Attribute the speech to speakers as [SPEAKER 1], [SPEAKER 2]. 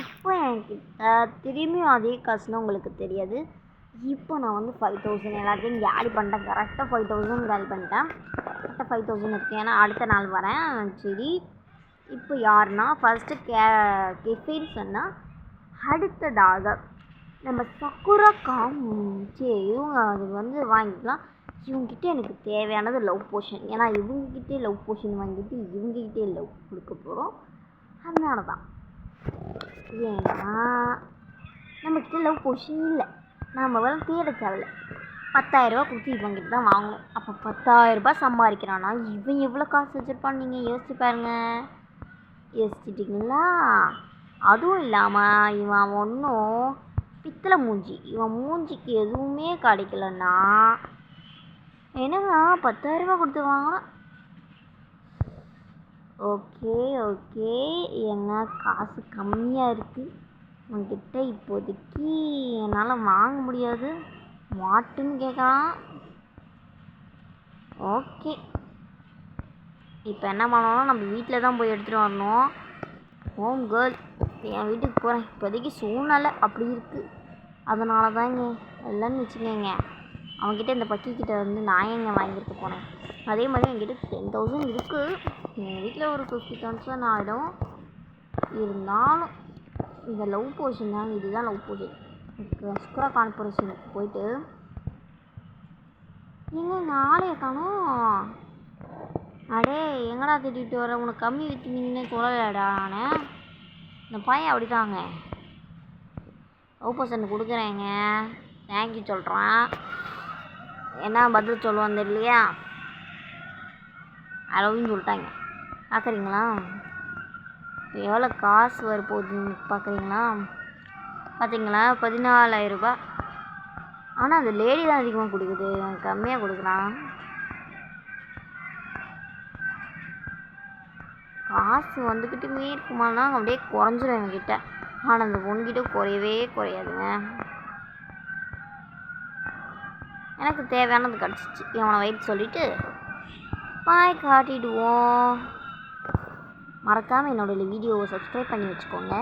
[SPEAKER 1] இப்போ என்கிட்ட திரும்பியும் அதே காசுன்னு உங்களுக்கு தெரியாது. இப்போ நான் வந்து 5000 எல்லாத்தையும் கேலி பண்ணிட்டேன். கரெக்டாக 5000 கேலி பண்ணிட்டேன். கரெக்டாக 5000 இருக்குது. ஏன்னா அடுத்த நாள் வரேன். சரி, இப்போ யாருன்னா ஃபஸ்ட்டு கெஃபின்னு சொன்னால் அடுத்ததாக நம்ம சக்குரா சரி இவங்க அது வந்து வாங்கிக்கலாம். இவங்ககிட்ட எனக்கு தேவையானது லவ் போஷன். ஏன்னா இவங்ககிட்டே லவ் போஷன் வாங்கிட்டு இவங்ககிட்டே லவ் கொடுக்க போகிறோம். அதனால தான். ஏன்னா நம்மக்கிட்ட லவ் போஷன் இல்லை. நாம் வேலை தேட தேவையில்ல. 10,000 கொடுத்து இவங்கிட்ட தான் வாங்கணும். அப்போ 10,000 சம்பாதிக்கிறான்னா இவன் எவ்வளோ காசு வச்சுருப்பான்னு நீங்கள் யோசிச்சு பாருங்க. யோசிச்சிட்டிங்களா? அதுவும் இல்லாமல் இவன் ஒன்றும் பித்தளை மூஞ்சி. இவன் மூஞ்சிக்கு எதுவுமே கிடைக்கலன்னா என்னங்க 10,000 கொடுத்து வாங்கலாம். ஓகே என்ன காசு கம்மியாக இருக்குது உங்ககிட்ட, இப்போதைக்கு என்னால் வாங்க முடியாது, மாட்டுன்னு கேட்கலாம். ஓகே, இப்போ என்ன பண்ணணும், நம்ம வீட்டில் தான் போய் எடுத்துகிட்டு வரணும். ஹோம் கேர்ள் என் வீட்டுக்கு போகிறேன். இப்போதைக்கு சூழ்நிலை அப்படி இருக்குது. அதனால தாங்க இல்லைன்னு வச்சுக்கோங்க. அவன்கிட்ட இந்த பக்கிக்கிட்ட வந்து நான் எங்க வாங்கியிருக்க போனேன். அதே மாதிரி என்கிட்ட 10,000 இருக்குது. எங்கள் வீட்டில் ஒரு 50,000 ஆகிடும். இருந்தாலும் இந்த லவ் போர்ஷன் தான், இதுதான் லவ் போர்ஷன். ஸ்கூரா கார்பரேஷனுக்கு போயிட்டு எங்கள் ஆளையை காணோம். அடே எங்கடா திட்டிகிட்டு வர, உனக்கு கம்மி விற்றுனீங்கன்னு சொல்லலடா. நான் இந்த பையன் அப்படிதாங்க. லவ் போர்ஷன் கொடுக்குறேங்க, தேங்க்யூ சொல்கிறான். என்ன பதில் சொல்லுவான் தெரியலையா? அளவுன்னு சொல்லிட்டாங்க. பார்க்குறீங்களா எவ்வளோ காசு வரப்போகுதுன்னு பார்க்குறீங்களா? பார்த்தீங்களா 14,000. ஆனால் அந்த லேடி தான் அதிகமாக கொடுக்குது, அவன் கம்மியாக கொடுக்குறான். காசு வந்துக்கிட்டுமே இருக்குமானா அப்படியே குறைஞ்சிரும் என்கிட்ட. ஆனால் அந்த பொண்ணுக்கிட்ட குறையவே குறையாதுங்க. எனக்கு தேவையானது கிடச்சிச்சு. இவனை வெயிட் சொல்லிவிட்டு பாய் காட்டிடுவோம். மறக்காமல் என்னோடய வீடியோவை சப்ஸ்கிரைப் பண்ணி வச்சுக்கோங்க.